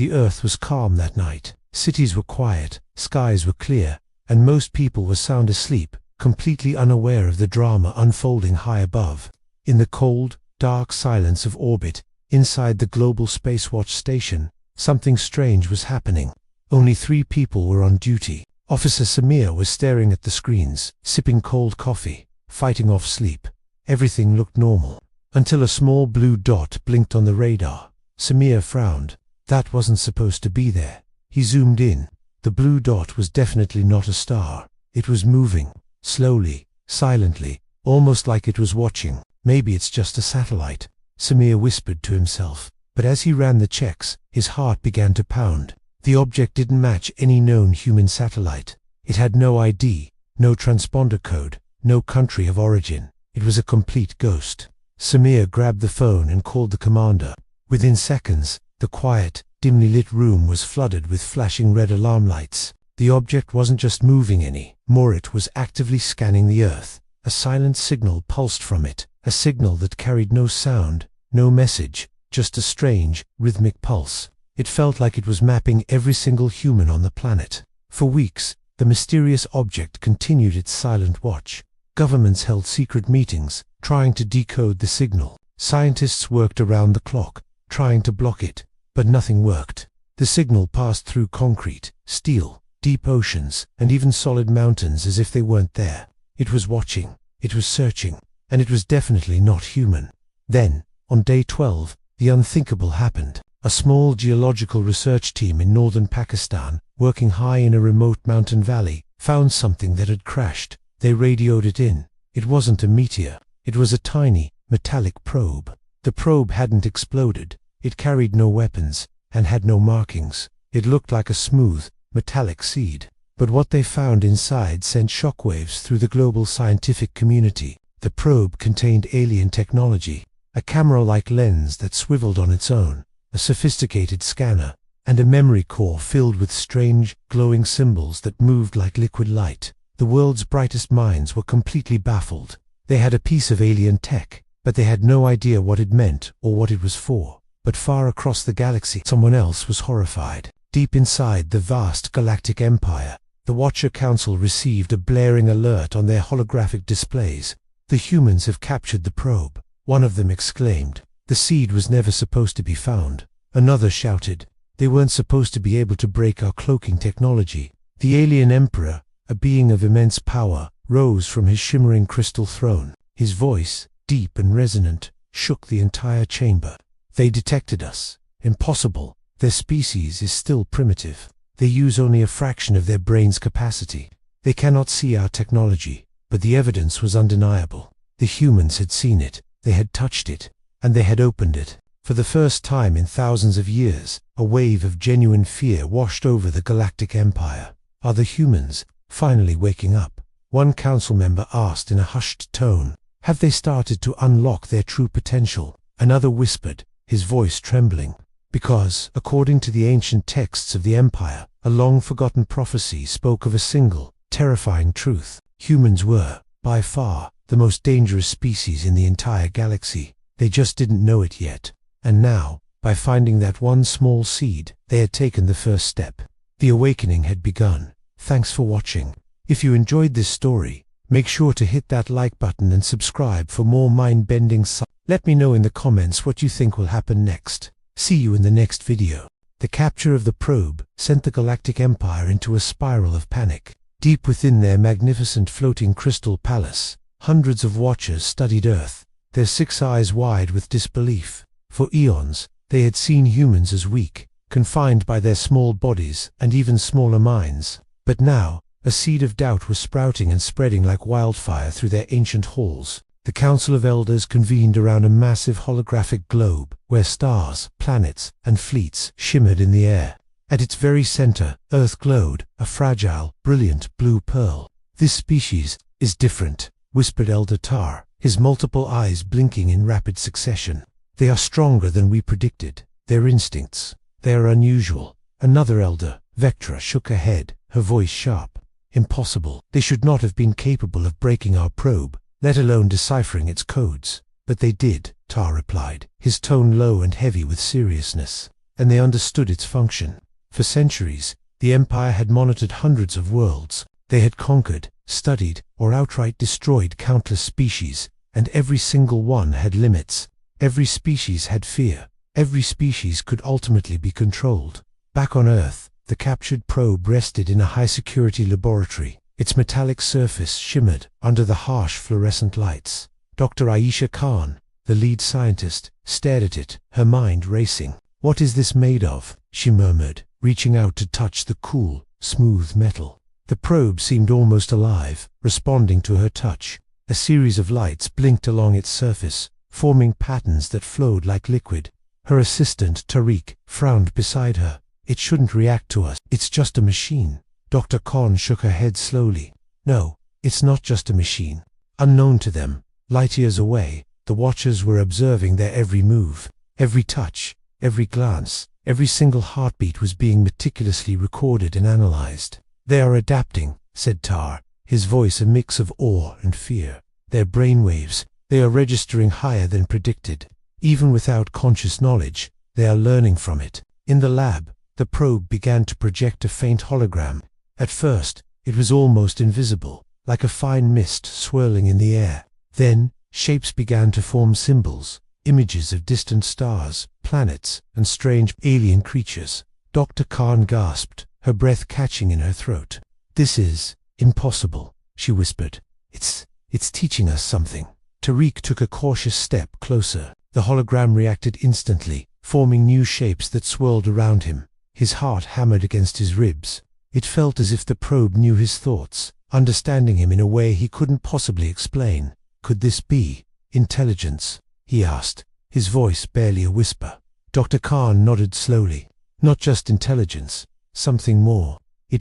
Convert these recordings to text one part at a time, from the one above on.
The earth was calm that night. Cities were quiet, skies were clear, and most people were sound asleep, completely unaware of the drama unfolding high above. In the cold, dark silence of orbit, inside the global Spacewatch station, something strange was happening. Only 3 people were on duty. Officer Samir was staring at the screens, sipping cold coffee, fighting off sleep. Everything looked normal, until a small blue dot blinked on the radar. Samir frowned. That wasn't supposed to be there. He zoomed in. The blue dot was definitely not a star. It was moving, slowly, silently, almost like it was watching. Maybe it's just a satellite, Samir whispered to himself. But as he ran the checks, his heart began to pound. The object didn't match any known human satellite. It had no ID, no transponder code, no country of origin. It was a complete ghost. Samir grabbed the phone and called the commander. Within seconds, the quiet, dimly lit room was flooded with flashing red alarm lights. The object wasn't just moving any more, it was actively scanning the earth. A silent signal pulsed from it, a signal that carried no sound, no message, just a strange, rhythmic pulse. It felt like it was mapping every single human on the planet. For weeks, the mysterious object continued its silent watch. Governments held secret meetings, trying to decode the signal. Scientists worked around the clock, trying to block it, but nothing worked. The signal passed through concrete, steel, deep oceans, and even solid mountains as if they weren't there. It was watching, it was searching, and it was definitely not human. Then, on day 12, the unthinkable happened. A small geological research team in northern Pakistan, working high in a remote mountain valley, found something that had crashed. They radioed it in. It wasn't a meteor. It was a tiny, metallic probe. The probe hadn't exploded. It carried no weapons, and had no markings. It looked like a smooth, metallic seed. But what they found inside sent shockwaves through the global scientific community. The probe contained alien technology, a camera-like lens that swiveled on its own, a sophisticated scanner, and a memory core filled with strange, glowing symbols that moved like liquid light. The world's brightest minds were completely baffled. They had a piece of alien tech, but they had no idea what it meant or what it was for. But far across the galaxy, someone else was horrified. Deep inside the vast Galactic Empire, the Watcher Council received a blaring alert on their holographic displays. "The humans have captured the probe," one of them exclaimed. "The seed was never supposed to be found." Another shouted, "They weren't supposed to be able to break our cloaking technology." The alien emperor, a being of immense power, rose from his shimmering crystal throne. His voice, deep and resonant, shook the entire chamber. "They detected us. Impossible. Their species is still primitive. They use only a fraction of their brain's capacity. They cannot see our technology." But the evidence was undeniable. The humans had seen it, they had touched it, and they had opened it. For the first time in thousands of years, a wave of genuine fear washed over the Galactic Empire. "Are the humans finally waking up?" one council member asked in a hushed tone. "Have they started to unlock their true potential?" Another whispered, his voice trembling. Because, according to the ancient texts of the Empire, a long-forgotten prophecy spoke of a single, terrifying truth. Humans were, by far, the most dangerous species in the entire galaxy. They just didn't know it yet. And now, by finding that one small seed, they had taken the first step. The awakening had begun. Thanks for watching. If you enjoyed this story, make sure to hit that like button and subscribe for more mind-bending sci-fi. Let me know in the comments what you think will happen next. See you in the next video. The capture of the probe sent the Galactic Empire into a spiral of panic. Deep within their magnificent floating crystal palace, hundreds of watchers studied Earth, their 6 eyes wide with disbelief. For eons, they had seen humans as weak, confined by their small bodies and even smaller minds. But now, a seed of doubt was sprouting and spreading like wildfire through their ancient halls. The Council of Elders convened around a massive holographic globe, where stars, planets, and fleets shimmered in the air. At its very center, Earth glowed, a fragile, brilliant blue pearl. "This species is different," whispered Elder Tar, his multiple eyes blinking in rapid succession. "They are stronger than we predicted. Their instincts, they are unusual." Another elder, Vectra, shook her head, her voice sharp. "Impossible. They should not have been capable of breaking our probe, let alone deciphering its codes." "But they did," Tar replied, his tone low and heavy with seriousness. and they understood its function. For centuries, the Empire had monitored hundreds of worlds. They had conquered, studied, or outright destroyed countless species, and every single one had limits. Every species had fear. Every species could ultimately be controlled. Back on Earth, the captured probe rested in a high-security laboratory. Its metallic surface shimmered under the harsh fluorescent lights. Dr. Aisha Khan, the lead scientist, stared at it, her mind racing. "What is this made of?" she murmured, reaching out to touch the cool, smooth metal. The probe seemed almost alive, responding to her touch. A series of lights blinked along its surface, forming patterns that flowed like liquid. Her assistant, Tariq, frowned beside her. "It shouldn't react to us. It's just a machine." Dr. Khan shook her head slowly. "No, it's not just a machine." Unknown to them, light years away, the Watchers were observing their every move, every touch, every glance. Every single heartbeat was being meticulously recorded and analyzed. "They are adapting," said Tar, his voice a mix of awe and fear. "Their brainwaves, they are registering higher than predicted. Even without conscious knowledge, they are learning from it." In the lab, the probe began to project a faint hologram. At first, it was almost invisible, like a fine mist swirling in the air. Then, shapes began to form symbols, images of distant stars, planets, and strange alien creatures. Dr. Khan gasped, her breath catching in her throat. "This is impossible," she whispered. It's teaching us something." Tariq took a cautious step closer. The hologram reacted instantly, forming new shapes that swirled around him. His heart hammered against his ribs. It felt as if the probe knew his thoughts, understanding him in a way he couldn't possibly explain. "Could this be intelligence?" he asked, his voice barely a whisper. Dr. Khan nodded slowly. "Not just intelligence, something more.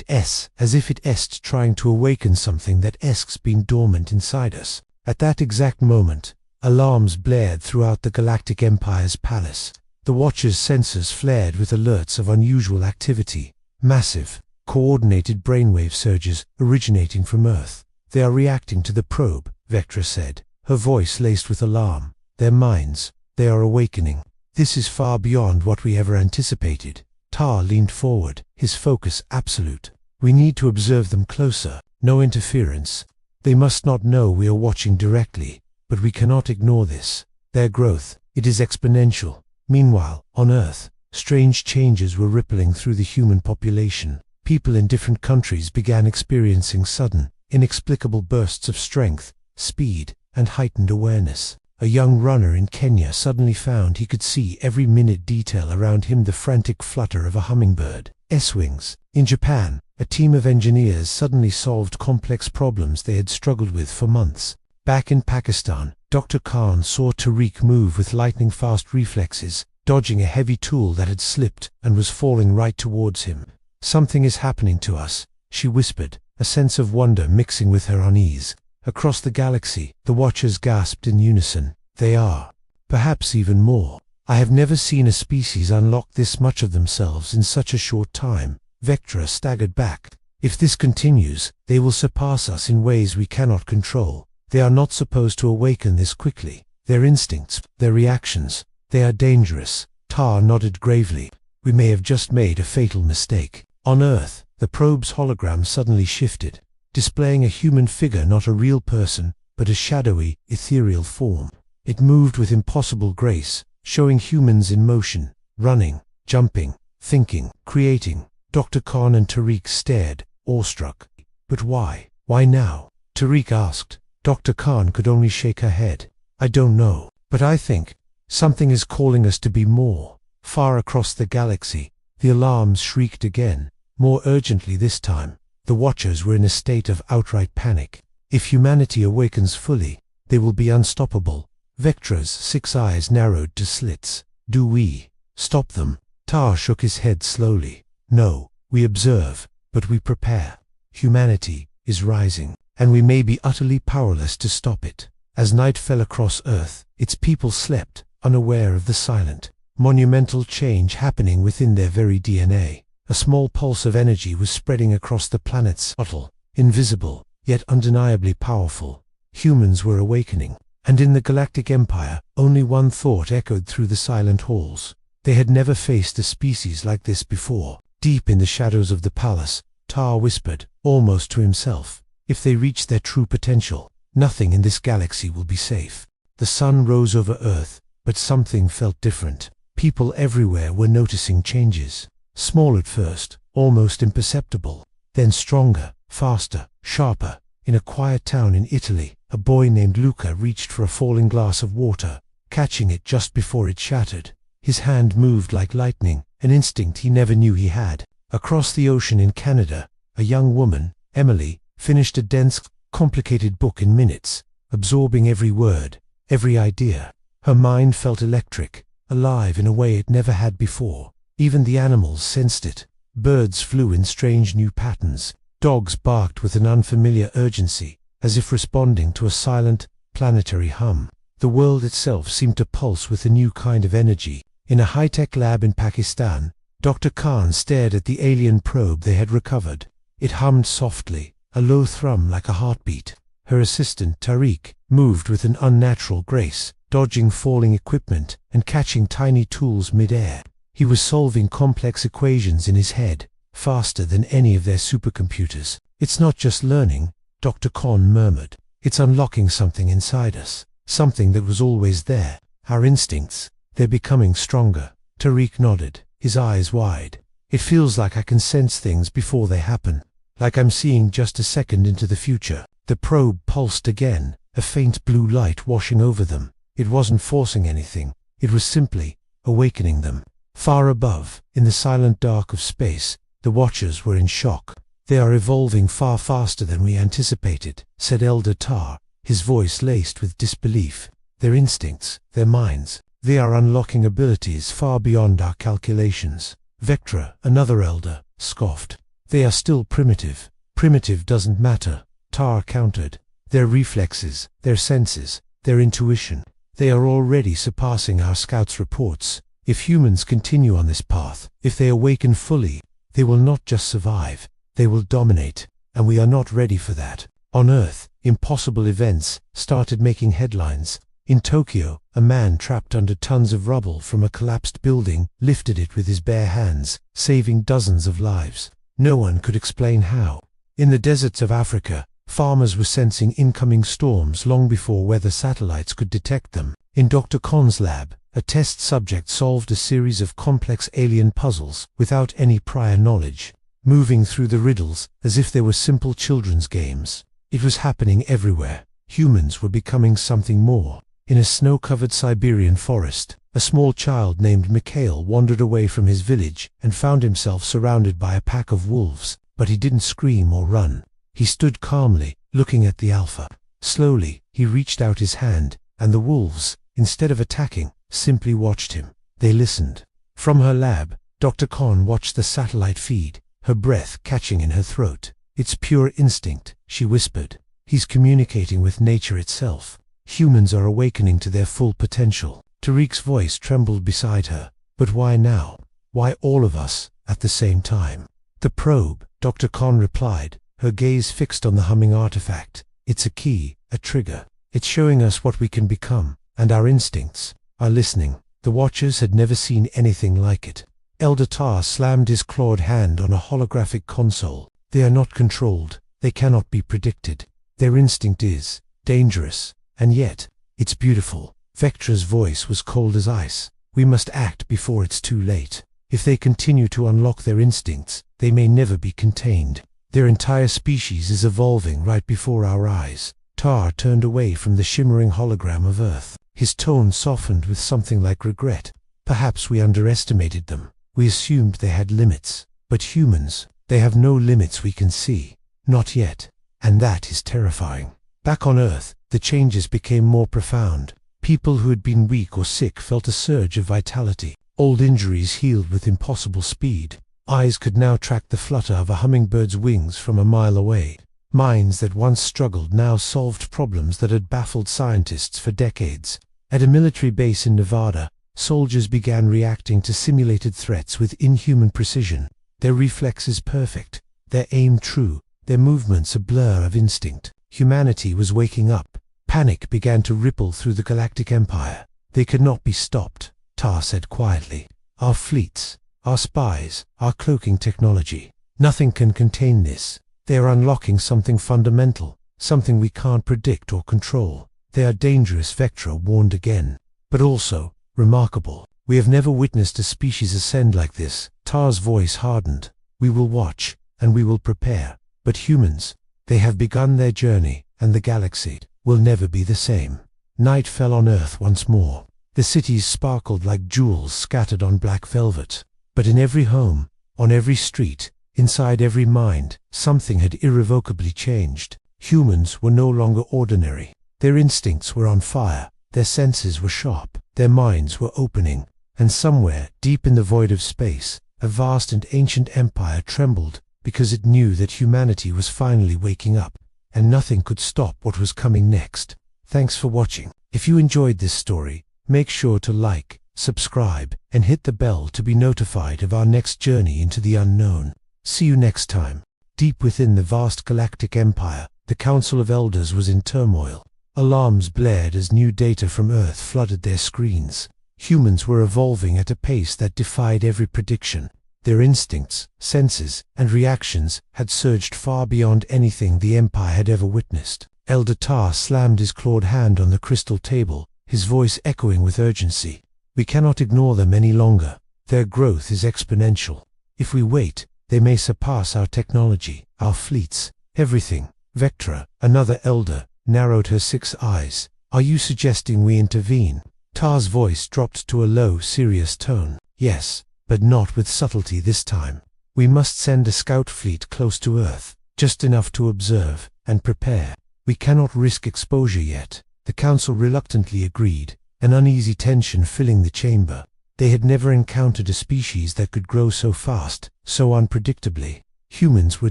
As if it est trying to awaken something that est's been dormant inside us." At that exact moment, alarms blared throughout the Galactic Empire's palace. The Watchers' sensors flared with alerts of unusual activity. Massive, coordinated brainwave surges originating from Earth. "They are reacting to the probe," Vectra said, her voice laced with alarm. "Their minds, they are awakening. This is far beyond what we ever anticipated." Tar leaned forward, his focus absolute. "We need to observe them closer. No interference. They must not know we are watching directly, but we cannot ignore this. Their growth, it is exponential." Meanwhile, on Earth, strange changes were rippling through the human population. People in different countries began experiencing sudden, inexplicable bursts of strength, speed, and heightened awareness. A young runner in Kenya suddenly found he could see every minute detail around him, the frantic flutter of a hummingbird. S-wings. In Japan, a team of engineers suddenly solved complex problems they had struggled with for months. Back in Pakistan, Dr. Khan saw Tariq move with lightning-fast reflexes, dodging a heavy tool that had slipped and was falling right towards him. "Something is happening to us," she whispered, a sense of wonder mixing with her unease. Across the galaxy, the Watchers gasped in unison. "They are. Perhaps even more. I have never seen a species unlock this much of themselves in such a short time." Vectra staggered back. "If this continues, they will surpass us in ways we cannot control. They are not supposed to awaken this quickly. Their instincts, their reactions, they are dangerous." Tar nodded gravely. "We may have just made a fatal mistake." On Earth, the probe's hologram suddenly shifted, displaying a human figure, not a real person, but a shadowy, ethereal form. It moved with impossible grace, showing humans in motion, running, jumping, thinking, creating. Dr. Khan and Tariq stared, awestruck. "But why? Why now?" Tariq asked. Dr. Khan could only shake her head. "I don't know, but I think something is calling us to be more." Far across the galaxy, the alarms shrieked again, more urgently this time. The Watchers were in a state of outright panic. If humanity awakens fully, they will be unstoppable. Vectra's 6 eyes narrowed to slits. "Do we stop them?" Tar shook his head slowly. "No, we observe, but we prepare. Humanity is rising, and we may be utterly powerless to stop it." As night fell across Earth, its people slept, unaware of the silent, monumental change happening within their very DNA. A small pulse of energy was spreading across the planet's subtle, invisible, yet undeniably powerful. Humans were awakening, and in the Galactic Empire, only one thought echoed through the silent halls. They had never faced a species like this before. Deep in the shadows of the palace, Tar whispered, almost to himself, if they reach their true potential, nothing in this galaxy will be safe. The sun rose over Earth, but something felt different. People everywhere were noticing changes. Small at first, almost imperceptible, then stronger, faster, sharper. In a quiet town in Italy, a boy named Luca reached for a falling glass of water, catching it just before it shattered. His hand moved like lightning, an instinct he never knew he had. Across the ocean in Canada, a young woman, Emily, finished a dense, complicated book in minutes, absorbing every word, every idea. Her mind felt electric, alive in a way it never had before. Even the animals sensed it. Birds flew in strange new patterns. Dogs barked with an unfamiliar urgency, as if responding to a silent, planetary hum. The world itself seemed to pulse with a new kind of energy. In a high-tech lab in Pakistan, Dr. Khan stared at the alien probe they had recovered. It hummed softly, a low thrum like a heartbeat. Her assistant, Tariq, moved with an unnatural grace, dodging falling equipment and catching tiny tools mid-air. He was solving complex equations in his head, faster than any of their supercomputers. "It's not just learning," Dr. Khan murmured. "It's unlocking something inside us, something that was always there. Our instincts, they're becoming stronger." Tariq nodded, his eyes wide. "It feels like I can sense things before they happen, like I'm seeing just a second into the future." The probe pulsed again, a faint blue light washing over them. It wasn't forcing anything, it was simply awakening them. Far above, in the silent dark of space, the Watchers were in shock. "They are evolving far faster than we anticipated," said Elder Tar, his voice laced with disbelief. "Their instincts, their minds, they are unlocking abilities far beyond our calculations." Vectra, another elder, scoffed. "They are still primitive." "Primitive doesn't matter," Tar countered. "Their reflexes, their senses, their intuition, they are already surpassing our scouts' reports. If humans continue on this path, if they awaken fully, they will not just survive, they will dominate, and we are not ready for that." On Earth, impossible events started making headlines. In Tokyo, a man trapped under tons of rubble from a collapsed building lifted it with his bare hands, saving dozens of lives. No one could explain how. In the deserts of Africa, farmers were sensing incoming storms long before weather satellites could detect them. In Dr. Khan's lab, a test subject solved a series of complex alien puzzles without any prior knowledge, moving through the riddles as if they were simple children's games. It was happening everywhere. Humans were becoming something more. In a snow-covered Siberian forest, a small child named Mikhail wandered away from his village and found himself surrounded by a pack of wolves, but he didn't scream or run. He stood calmly, looking at the alpha. Slowly, he reached out his hand, and the wolves, instead of attacking, simply watched him. They listened. From her lab, Dr. Khan watched the satellite feed, her breath catching in her throat. "It's pure instinct," she whispered. "He's communicating with nature itself. Humans are awakening to their full potential." Tariq's voice trembled beside her. "But why now? Why all of us, at the same time?" "The probe," Dr. Khan replied, her gaze fixed on the humming artifact. "It's a key, a trigger. It's showing us what we can become, and our instincts are listening." The Watchers had never seen anything like it. Elder Tar slammed his clawed hand on a holographic console. "They are not controlled. They cannot be predicted. Their instinct is dangerous, and yet, it's beautiful." Vectra's voice was cold as ice. "We must act before it's too late. If they continue to unlock their instincts, they may never be contained. Their entire species is evolving right before our eyes." Tar turned away from the shimmering hologram of Earth. His tone softened with something like regret. "Perhaps we underestimated them. We assumed they had limits. But humans, they have no limits we can see. Not yet. And that is terrifying." Back on Earth, the changes became more profound. People who had been weak or sick felt a surge of vitality. Old injuries healed with impossible speed. Eyes could now track the flutter of a hummingbird's wings from a mile away. Minds that once struggled now solved problems that had baffled scientists for decades. At a military base in Nevada, soldiers began reacting to simulated threats with inhuman precision. Their reflexes perfect, their aim true, their movements a blur of instinct. Humanity was waking up. Panic began to ripple through the Galactic Empire. "They could not be stopped," Tar said quietly. our fleets, our spies, our cloaking technology. Nothing can contain this. They are unlocking something fundamental, something we can't predict or control. They are dangerous, Vectra warned again. But also, remarkable. We have never witnessed a species ascend like this. Tar's voice hardened. We will watch, and we will prepare. But humans, they have begun their journey, and the galaxy will never be the same. Night fell on Earth once more. The cities sparkled like jewels scattered on black velvet. But in every home, on every street, inside every mind, something had irrevocably changed. Humans were no longer ordinary. Their instincts were on fire, their senses were sharp, their minds were opening, and somewhere, deep in the void of space, a vast and ancient empire trembled because it knew that humanity was finally waking up, and nothing could stop what was coming next. Thanks for watching. If you enjoyed this story, make sure to like, subscribe, and hit the bell to be notified of our next journey into the unknown. See you next time. Deep within the vast Galactic Empire, the Council of Elders was in turmoil. Alarms blared as new data from Earth flooded their screens. Humans were evolving at a pace that defied every prediction. Their instincts, senses, and reactions had surged far beyond anything the Empire had ever witnessed. Elder Tar slammed his clawed hand on the crystal table, his voice echoing with urgency. We cannot ignore them any longer. Their growth is exponential. If we wait, they may surpass our technology, our fleets, everything. Vectra, another elder, narrowed her 6 eyes. Are you suggesting we intervene? Tar's voice dropped to a low, serious tone. Yes, but not with subtlety this time. We must send a scout fleet close to Earth, just enough to observe and prepare. We cannot risk exposure yet. The council reluctantly agreed, an uneasy tension filling the chamber. They had never encountered a species that could grow so fast, so unpredictably. Humans were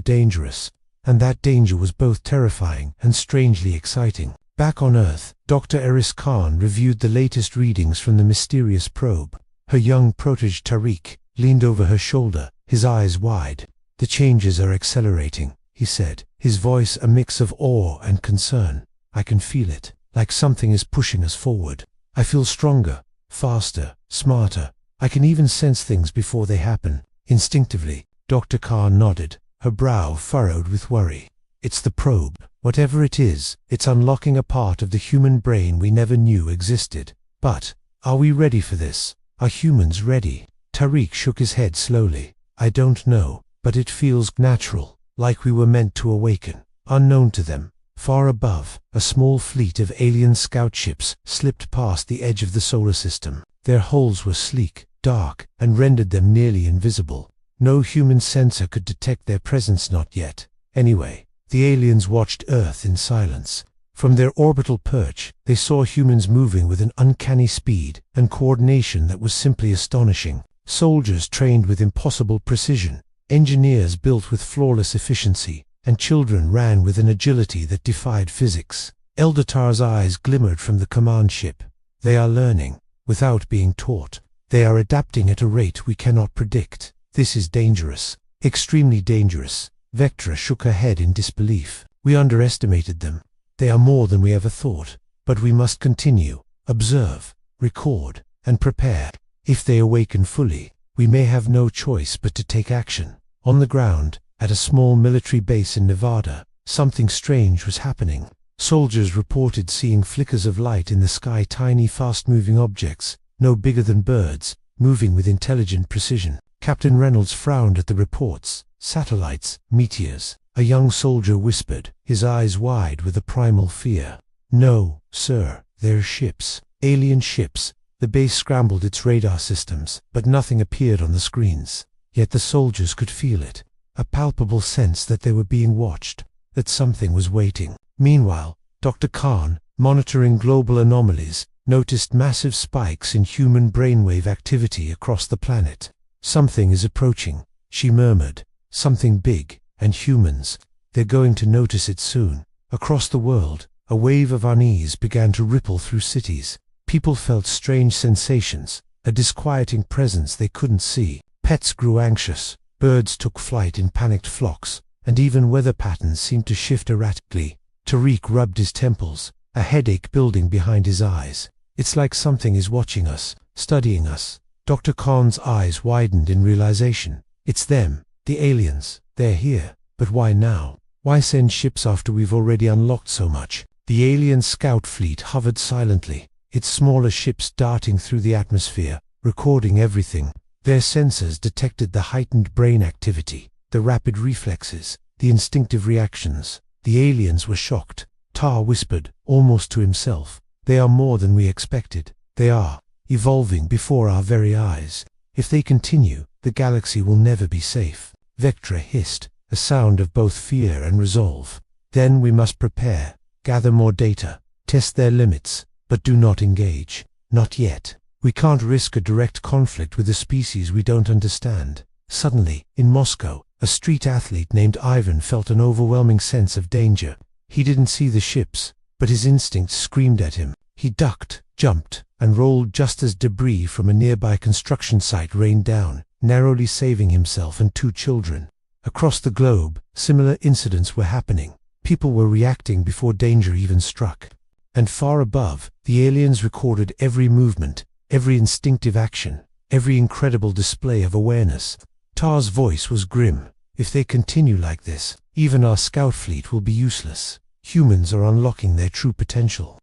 dangerous, and that danger was both terrifying and strangely exciting. Back on Earth, Dr. Eris Khan reviewed the latest readings from the mysterious probe. Her young protege Tariq leaned over her shoulder, his eyes wide. The changes are accelerating, he said, his voice a mix of awe and concern. I can feel it, like something is pushing us forward. I feel stronger, faster, smarter. I can even sense things before they happen. Instinctively, Dr. Khan nodded, her brow furrowed with worry. It's the probe. Whatever it is, it's unlocking a part of the human brain we never knew existed. But, are we ready for this? Are humans ready? Tariq shook his head slowly. I don't know, but it feels natural, like we were meant to awaken. Unknown to them, far above, a small fleet of alien scout ships slipped past the edge of the solar system. Their hulls were sleek, dark, and rendered them nearly invisible. No human sensor could detect their presence, not yet. Anyway, the aliens watched Earth in silence. From their orbital perch, they saw humans moving with an uncanny speed and coordination that was simply astonishing. Soldiers trained with impossible precision, engineers built with flawless efficiency, and children ran with an agility that defied physics. Elder Tar's eyes glimmered from the command ship. They are learning, without being taught. They are adapting at a rate we cannot predict. This is dangerous. Extremely dangerous. Vectra shook her head in disbelief. We underestimated them. They are more than we ever thought. But we must continue, observe, record, and prepare. If they awaken fully, we may have no choice but to take action. On the ground, at a small military base in Nevada, something strange was happening. Soldiers reported seeing flickers of light in the sky, tiny fast-moving objects, no bigger than birds, moving with intelligent precision. Captain Reynolds frowned at the reports. Satellites, meteors. A young soldier whispered, his eyes wide with a primal fear. No, sir, they're ships. Alien ships. The base scrambled its radar systems, but nothing appeared on the screens. Yet the soldiers could feel it. A palpable sense that they were being watched, that something was waiting. Meanwhile, Dr. Khan, monitoring global anomalies, noticed massive spikes in human brainwave activity across the planet. Something is approaching, she murmured. Something big, and humans. They're going to notice it soon. Across the world, a wave of unease began to ripple through cities. People felt strange sensations, a disquieting presence they couldn't see. Pets grew anxious, birds took flight in panicked flocks, and even weather patterns seemed to shift erratically. Tariq rubbed his temples, a headache building behind his eyes. It's like something is watching us, studying us. Dr. Khan's eyes widened in realization. It's them, the aliens. They're here. But why now? Why send ships after we've already unlocked so much? The alien scout fleet hovered silently, its smaller ships darting through the atmosphere, recording everything. Their sensors detected the heightened brain activity, the rapid reflexes, the instinctive reactions. The aliens were shocked. Tar whispered, almost to himself, "They are more than we expected. They are evolving before our very eyes. If they continue, the galaxy will never be safe." Vectra hissed, a sound of both fear and resolve. "Then we must prepare, gather more data, test their limits, but do not engage. Not yet. We can't risk a direct conflict with a species we don't understand." Suddenly, in Moscow, a street athlete named Ivan felt an overwhelming sense of danger. He didn't see the ships, but his instincts screamed at him. He ducked, jumped, and rolled just as debris from a nearby construction site rained down, narrowly saving himself and 2 children. Across the globe, similar incidents were happening. People were reacting before danger even struck. And far above, the aliens recorded every movement, every instinctive action, every incredible display of awareness. Tar's voice was grim. "If they continue like this, even our scout fleet will be useless. Humans are unlocking their true potential."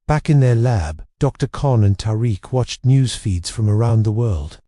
Back in their lab, Dr. Khan and Tariq watched news feeds from around the world.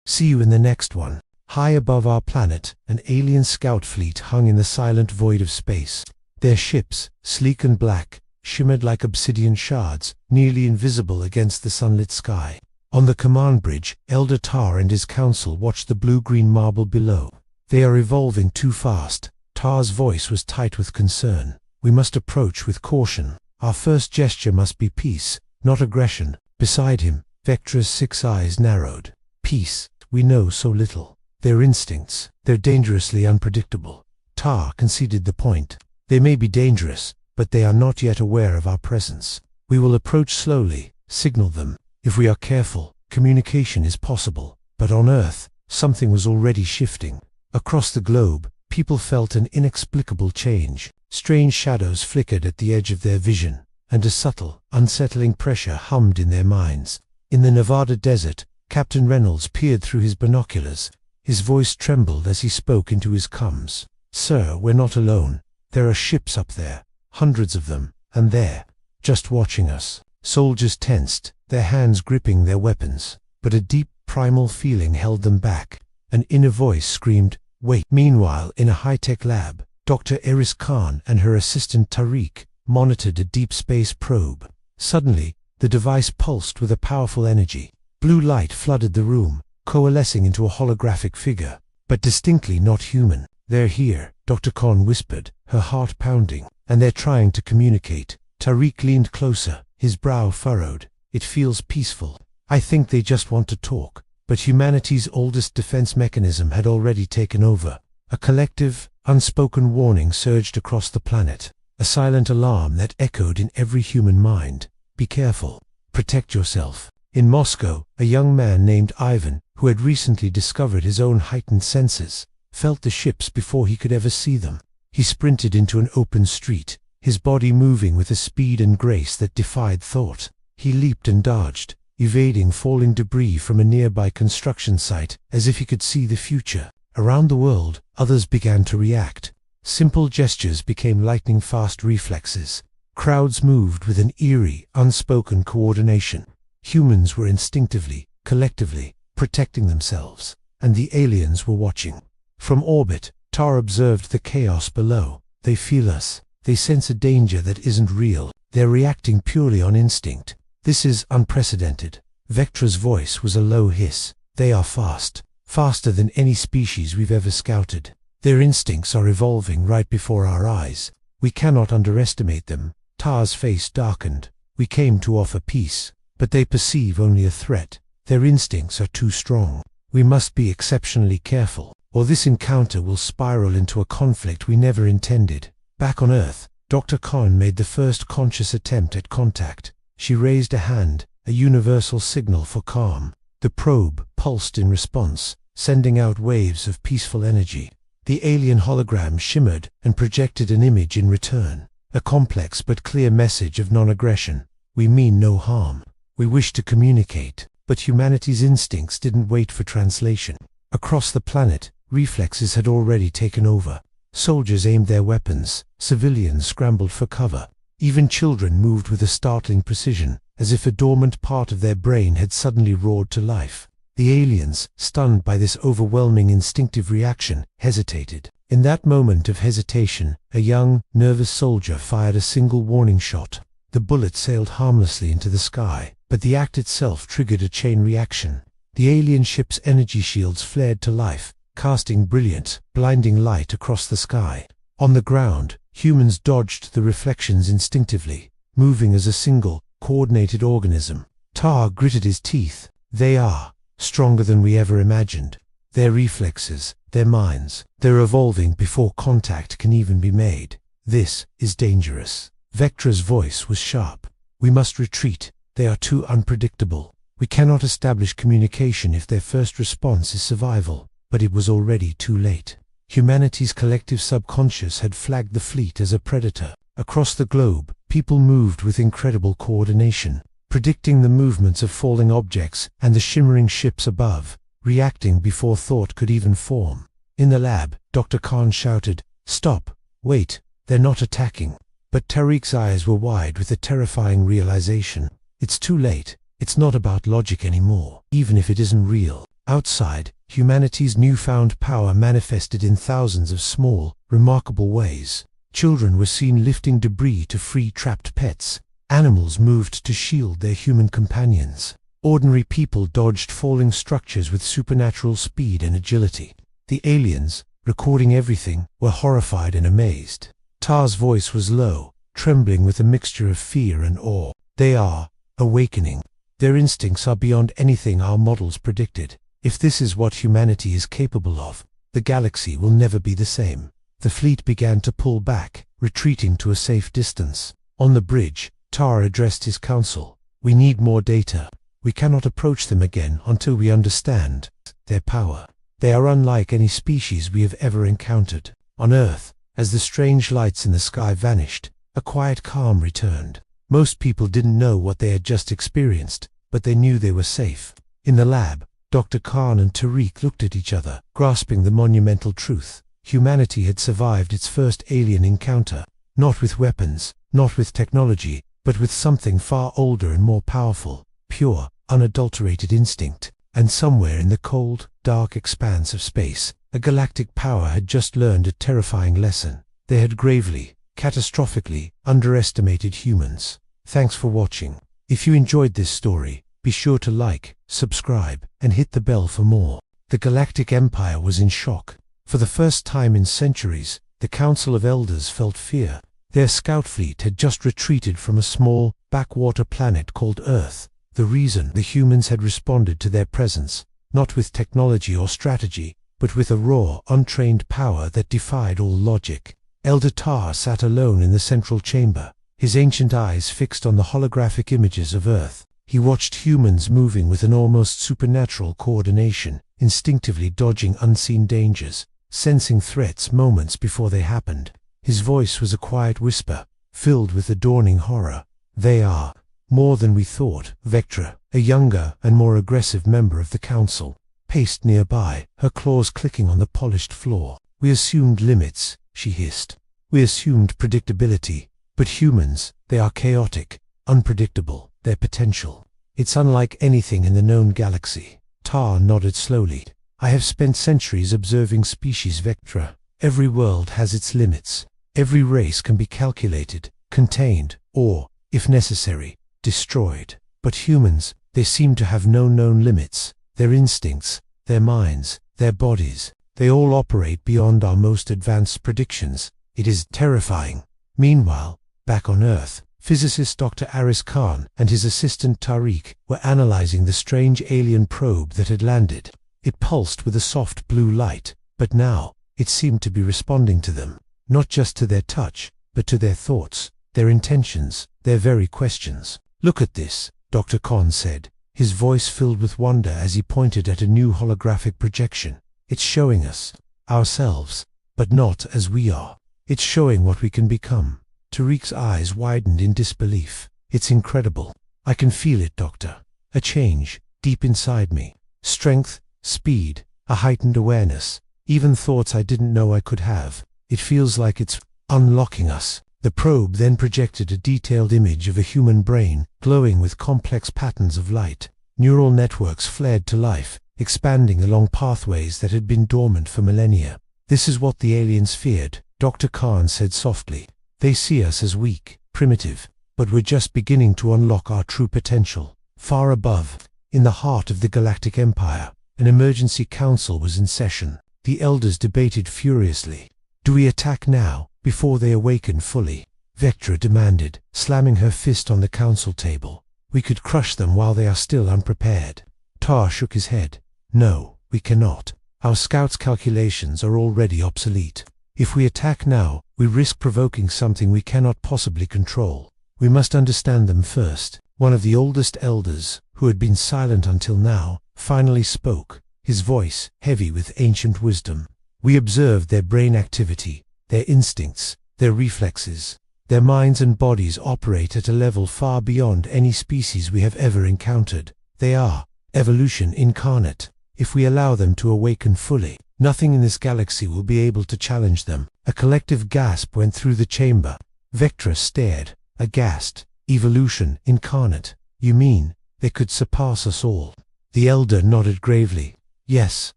See you in the next one. High above our planet, an alien scout fleet hung in the silent void of space. Their ships, sleek and black, shimmered like obsidian shards, nearly invisible against the sunlit sky. On the command bridge, Elder Tar and his council watched the blue-green marble below. "They are evolving too fast." Tar's voice was tight with concern. "We must approach with caution. Our first gesture must be peace, not aggression." Beside him, Vectra's 6 eyes narrowed. "Peace. We know so little. Their instincts, they're dangerously unpredictable." Tar conceded the point. "They may be dangerous, but they are not yet aware of our presence. We will approach slowly, signal them. If we are careful, communication is possible." But on Earth, something was already shifting. Across the globe, people felt an inexplicable change. Strange shadows flickered at the edge of their vision, and a subtle, unsettling pressure hummed in their minds. In the Nevada desert, Captain Reynolds peered through his binoculars. His voice trembled as he spoke into his comms. "Sir, we're not alone. There are ships up there, hundreds of them, and they're just watching us." Soldiers tensed, their hands gripping their weapons, but a deep, primal feeling held them back. An inner voice screamed, "Wait." Meanwhile, in a high-tech lab, Dr. Eris Khan and her assistant Tariq monitored a deep space probe. Suddenly, the device pulsed with a powerful energy. Blue light flooded the room, coalescing into a holographic figure, but distinctly not human. "They're here," Dr. Khan whispered, her heart pounding, "and they're trying to communicate." Tariq leaned closer, his brow furrowed. "It feels peaceful. I think they just want to talk." But humanity's oldest defense mechanism had already taken over. A collective, unspoken warning surged across the planet, a silent alarm that echoed in every human mind. "Be careful. Protect yourself." In Moscow, a young man named Ivan, who had recently discovered his own heightened senses, felt the ships before he could ever see them. He sprinted into an open street, his body moving with a speed and grace that defied thought. He leaped and dodged, evading falling debris from a nearby construction site as if he could see the future. Around the world, others began to react. Simple gestures became lightning-fast reflexes. Crowds moved with an eerie, unspoken coordination. Humans were instinctively, collectively, protecting themselves. And the aliens were watching. From orbit, Tar observed the chaos below. They feel us. They sense a danger that isn't real. They're reacting purely on instinct. This is unprecedented. Vectra's voice was a low hiss. They are fast. Faster than any species we've ever scouted. Their instincts are evolving right before our eyes. We cannot underestimate them. Tar's face darkened. We came to offer peace, but they perceive only a threat. Their instincts are too strong. We must be exceptionally careful, or this encounter will spiral into a conflict we never intended. Back on Earth, Dr. Khan made the first conscious attempt at contact. She raised a hand, a universal signal for calm. The probe pulsed in response, sending out waves of peaceful energy. The alien hologram shimmered and projected an image in return, a complex but clear message of non-aggression. We mean no harm. We wish to communicate, but humanity's instincts didn't wait for translation. Across the planet, reflexes had already taken over. Soldiers aimed their weapons, civilians scrambled for cover. Even children moved with a startling precision, as if a dormant part of their brain had suddenly roared to life. The aliens, stunned by this overwhelming instinctive reaction, hesitated. In that moment of hesitation, a young, nervous soldier fired a single warning shot. The bullet sailed harmlessly into the sky, but the act itself triggered a chain reaction. The alien ship's energy shields flared to life, casting brilliant, blinding light across the sky. On the ground, humans dodged the reflections instinctively, moving as a single, coordinated organism. Tar gritted his teeth. They are stronger than we ever imagined. Their reflexes, their minds, they're evolving before contact can even be made. This is dangerous. Vectra's voice was sharp. We must retreat. They are too unpredictable. We cannot establish communication if their first response is survival. But it was already too late. Humanity's collective subconscious had flagged the fleet as a predator. Across the globe, people moved with incredible coordination, predicting the movements of falling objects and the shimmering ships above, reacting before thought could even form. In the lab, Dr. Khan shouted, "Stop! Wait! They're not attacking." But Tariq's eyes were wide with a terrifying realization. It's too late. It's not about logic anymore, even if it isn't real. Outside, humanity's newfound power manifested in thousands of small, remarkable ways. Children were seen lifting debris to free trapped pets. Animals moved to shield their human companions. Ordinary people dodged falling structures with supernatural speed and agility. The aliens, recording everything, were horrified and amazed. Tar's voice was low, trembling with a mixture of fear and awe. They are awakening. Their instincts are beyond anything our models predicted. If this is what humanity is capable of, the galaxy will never be the same. The fleet began to pull back, retreating to a safe distance. On the bridge, Tar addressed his council. We need more data. We cannot approach them again until we understand their power. They are unlike any species we have ever encountered. On Earth, as the strange lights in the sky vanished, a quiet calm returned. Most people didn't know what they had just experienced, but they knew they were safe. In the lab, Dr. Khan and Tariq looked at each other, grasping the monumental truth. Humanity had survived its first alien encounter, not with weapons, not with technology, but with something far older and more powerful, pure, unadulterated instinct. And somewhere in the cold, dark expanse of space, a galactic power had just learned a terrifying lesson. They had gravely, catastrophically, underestimated humans. Thanks for watching. If you enjoyed this story, be sure to like, subscribe, and hit the bell for more. The Galactic Empire was in shock. For the first time in centuries, the Council of Elders felt fear. Their scout fleet had just retreated from a small, backwater planet called Earth. The reason the humans had responded to their presence, not with technology or strategy, but with a raw, untrained power that defied all logic. Elder Tar sat alone in the central chamber, his ancient eyes fixed on the holographic images of Earth. He watched humans moving with an almost supernatural coordination, instinctively dodging unseen dangers, sensing threats moments before they happened. His voice was a quiet whisper, filled with a dawning horror. They are more than we thought. Vectra, a younger and more aggressive member of the council, paced nearby, her claws clicking on the polished floor. We assumed limits, she hissed. We assumed predictability. But humans, they are chaotic, unpredictable. Their potential. It's unlike anything in the known galaxy. Tar nodded slowly. I have spent centuries observing species Vectra. Every world has its limits. Every race can be calculated, contained, or, if necessary, destroyed. But humans, they seem to have no known limits. Their instincts, their minds, their bodies, they all operate beyond our most advanced predictions. It is terrifying. Meanwhile, back on Earth, physicist Dr. Aris Khan and his assistant Tariq were analyzing the strange alien probe that had landed. It pulsed with a soft blue light, but now, it seemed to be responding to them, not just to their touch, but to their thoughts, their intentions, their very questions. "Look at this," Dr. Khan said, his voice filled with wonder as he pointed at a new holographic projection. "It's showing us ourselves, but not as we are. It's showing what we can become." Tariq's eyes widened in disbelief. "It's incredible. I can feel it, Doctor. A change, deep inside me. Strength, speed, a heightened awareness, even thoughts I didn't know I could have. It feels like it's unlocking us." The probe then projected a detailed image of a human brain, glowing with complex patterns of light. Neural networks flared to life, expanding along pathways that had been dormant for millennia. "This is what the aliens feared," Dr. Khan said softly. "They see us as weak, primitive, but we're just beginning to unlock our true potential." Far above, in the heart of the Galactic Empire, an emergency council was in session. The elders debated furiously. "Do we attack now, before they awaken fully?" Vectra demanded, slamming her fist on the council table. "We could crush them while they are still unprepared." Tar shook his head. "No, we cannot. Our scouts' calculations are already obsolete. If we attack now, we risk provoking something we cannot possibly control. We must understand them first." One of the oldest elders, who had been silent until now, finally spoke, his voice heavy with ancient wisdom. "We observed their brain activity, their instincts, their reflexes. Their minds and bodies operate at a level far beyond any species we have ever encountered. They are evolution incarnate. If we allow them to awaken fully, nothing in this galaxy will be able to challenge them." A collective gasp went through the chamber. Vectra stared, aghast. "Evolution incarnate? You mean they could surpass us all?" The elder nodded gravely. "Yes,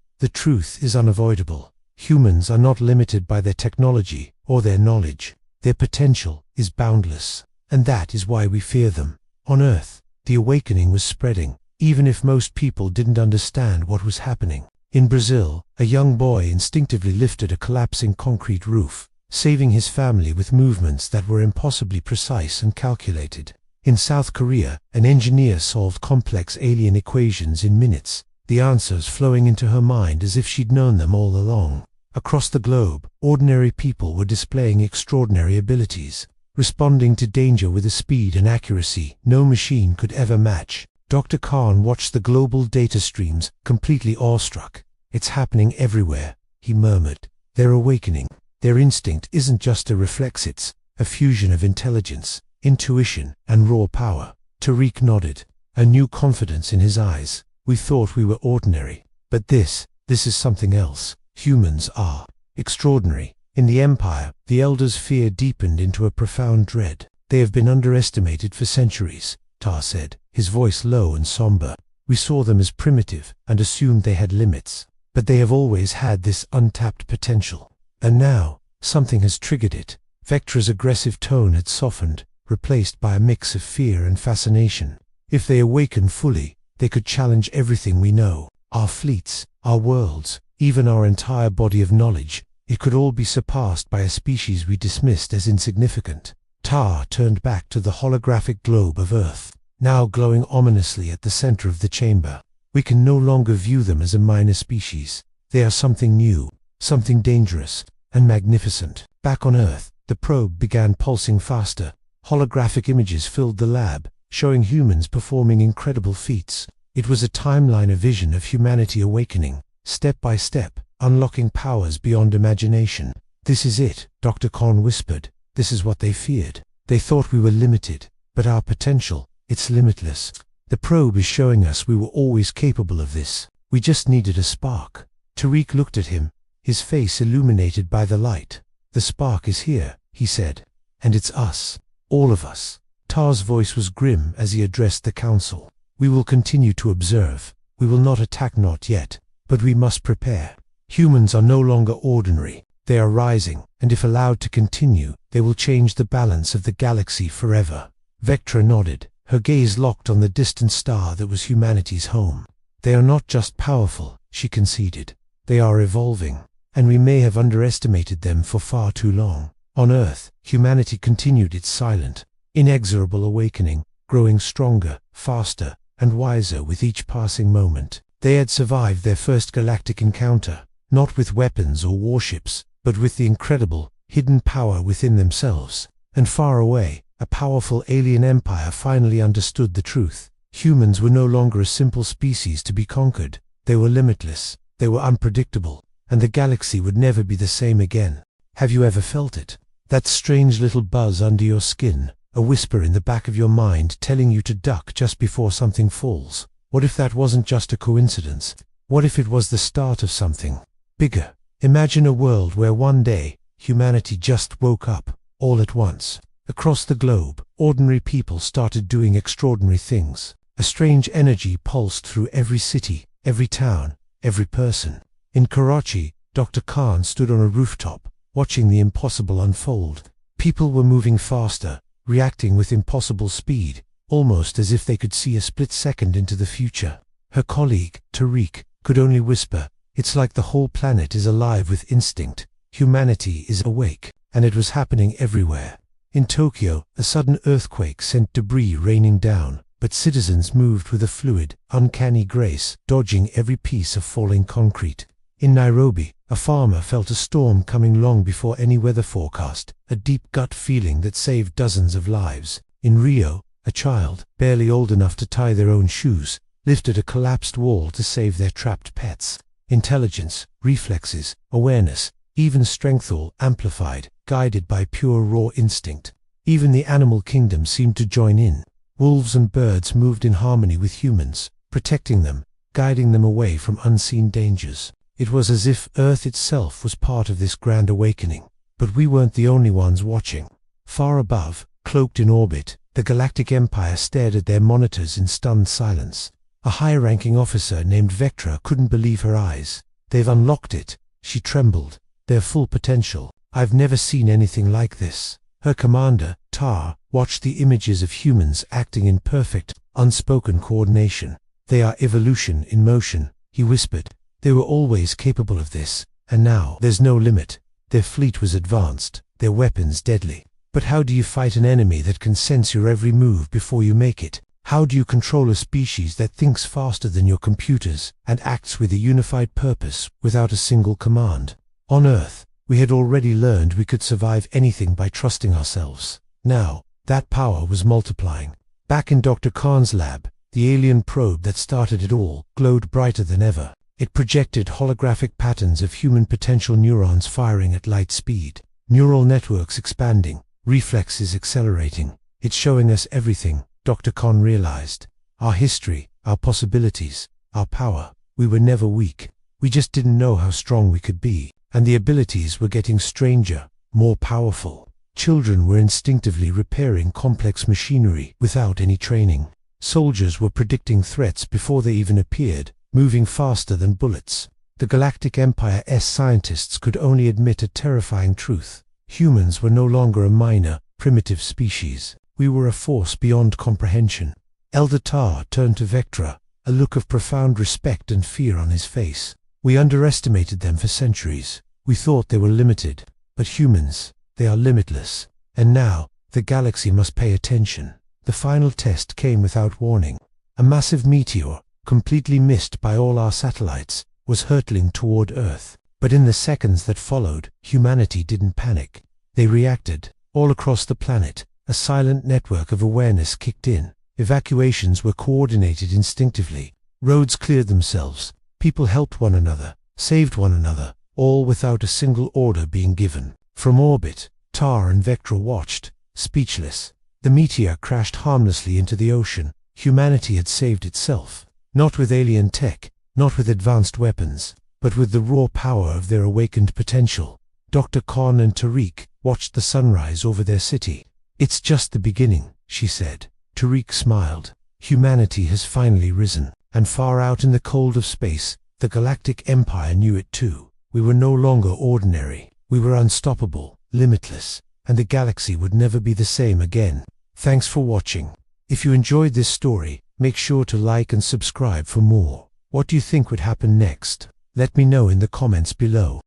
the truth is unavoidable. Humans are not limited by their technology or their knowledge. Their potential is boundless, and that is why we fear them." On Earth, the awakening was spreading, even if most people didn't understand what was happening. In Brazil, a young boy instinctively lifted a collapsing concrete roof, saving his family with movements that were impossibly precise and calculated. In South Korea, an engineer solved complex alien equations in minutes, the answers flowing into her mind as if she'd known them all along. Across the globe, ordinary people were displaying extraordinary abilities, responding to danger with a speed and accuracy no machine could ever match. Dr. Khan watched the global data streams, completely awestruck. "It's happening everywhere," he murmured. "They're awakening. Their instinct isn't just a reflex, it's a fusion of intelligence, intuition, and raw power." Tariq nodded, a new confidence in his eyes. "We thought we were ordinary, but this is something else. Humans are extraordinary." In the Empire, the elders' fear deepened into a profound dread. "They have been underestimated for centuries," Tar said, his voice low and somber. "We saw them as primitive and assumed they had limits. But they have always had this untapped potential. And now, something has triggered it." Vectra's aggressive tone had softened, replaced by a mix of fear and fascination. "If they awaken fully, they could challenge everything we know. Our fleets, our worlds, even our entire body of knowledge. It could all be surpassed by a species we dismissed as insignificant." Tar turned back to the holographic globe of Earth, now glowing ominously at the center of the chamber. "We can no longer view them as a minor species. They are something new, something dangerous, and magnificent." Back on Earth, the probe began pulsing faster. Holographic images filled the lab, showing humans performing incredible feats. It was a timeline, a vision of humanity awakening, step by step, unlocking powers beyond imagination. "This is it," Dr. Khan whispered. "This is what they feared. They thought we were limited, but our potential, it's limitless. The probe is showing us we were always capable of this. We just needed a spark." Tariq looked at him, his face illuminated by the light. "The spark is here," he said. "And it's us. All of us." Tar's voice was grim as he addressed the council. We will continue to observe. We will not attack, not yet. But we must prepare. Humans are no longer ordinary. They are rising, and if allowed to continue, they will change the balance of the galaxy forever. Vectra nodded, her gaze locked on the distant star that was humanity's home. They are not just powerful, she conceded. They are evolving, and we may have underestimated them for far too long. On Earth, humanity continued its silent, inexorable awakening, growing stronger, faster, and wiser with each passing moment. They had survived their first galactic encounter, not with weapons or warships, but with the incredible, hidden power within themselves. And far away, a powerful alien empire finally understood the truth. Humans were no longer a simple species to be conquered. They were limitless, they were unpredictable, and the galaxy would never be the same again. Have you ever felt it? That strange little buzz under your skin, a whisper in the back of your mind telling you to duck just before something falls. What if that wasn't just a coincidence? What if it was the start of something bigger? Imagine a world where one day, humanity just woke up, all at once. Across the globe, ordinary people started doing extraordinary things. A strange energy pulsed through every city, every town, every person. In Karachi, Dr. Khan stood on a rooftop, watching the impossible unfold. People were moving faster, reacting with impossible speed, almost as if they could see a split second into the future. Her colleague, Tariq, could only whisper, "It's like the whole planet is alive with instinct. Humanity is awake," and it was happening everywhere. In Tokyo, a sudden earthquake sent debris raining down, but citizens moved with a fluid, uncanny grace, dodging every piece of falling concrete. In Nairobi, a farmer felt a storm coming long before any weather forecast, a deep gut feeling that saved dozens of lives. In Rio, a child, barely old enough to tie their own shoes, lifted a collapsed wall to save their trapped pets. Intelligence, reflexes, awareness, even strength, all amplified, guided by pure raw instinct. Even the animal kingdom seemed to join in. Wolves and birds moved in harmony with humans, protecting them, guiding them away from unseen dangers. It was as if Earth itself was part of this grand awakening. But we weren't the only ones watching. Far above, cloaked in orbit, the Galactic Empire stared at their monitors in stunned silence. A high-ranking officer named Vectra couldn't believe her eyes. "They've unlocked it," she trembled. "Their full potential. I've never seen anything like this." Her commander, Tar, watched the images of humans acting in perfect, unspoken coordination. "They are evolution in motion," he whispered. "They were always capable of this, and now there's no limit." Their fleet was advanced, their weapons deadly. But how do you fight an enemy that can sense your every move before you make it? How do you control a species that thinks faster than your computers and acts with a unified purpose without a single command? On Earth, we had already learned we could survive anything by trusting ourselves. Now, that power was multiplying. Back in Dr. Khan's lab, the alien probe that started it all glowed brighter than ever. It projected holographic patterns of human potential, neurons firing at light speed, neural networks expanding, reflexes accelerating. "It's showing us everything," Dr. Khan realized. "Our history, our possibilities, our power. We were never weak. We just didn't know how strong we could be. And the abilities were getting stranger, more powerful. Children were instinctively repairing complex machinery without any training. Soldiers were predicting threats before they even appeared, moving faster than bullets. The Galactic Empire's scientists could only admit a terrifying truth. Humans were no longer a minor, primitive species. We were a force beyond comprehension." Elder Tar turned to Vectra, a look of profound respect and fear on his face. "We underestimated them for centuries. We thought they were limited. But humans, they are limitless. And now, the galaxy must pay attention." The final test came without warning. A massive meteor, completely missed by all our satellites, was hurtling toward Earth. But in the seconds that followed, humanity didn't panic. They reacted. All across the planet, a silent network of awareness kicked in. Evacuations were coordinated instinctively. Roads cleared themselves. People helped one another, saved one another, all without a single order being given. From orbit, Tar and Vectra watched, speechless. The meteor crashed harmlessly into the ocean. Humanity had saved itself. Not with alien tech, not with advanced weapons, but with the raw power of their awakened potential. Dr. Khan and Tariq watched the sunrise over their city. "It's just the beginning," she said. Tariq smiled. Humanity has finally risen, and far out in the cold of space, the Galactic Empire knew it too. We were no longer ordinary. We were unstoppable, limitless, and the galaxy would never be the same again. Thanks for watching. If you enjoyed this story, make sure to like and subscribe for more. What do you think would happen next? Let me know in the comments below.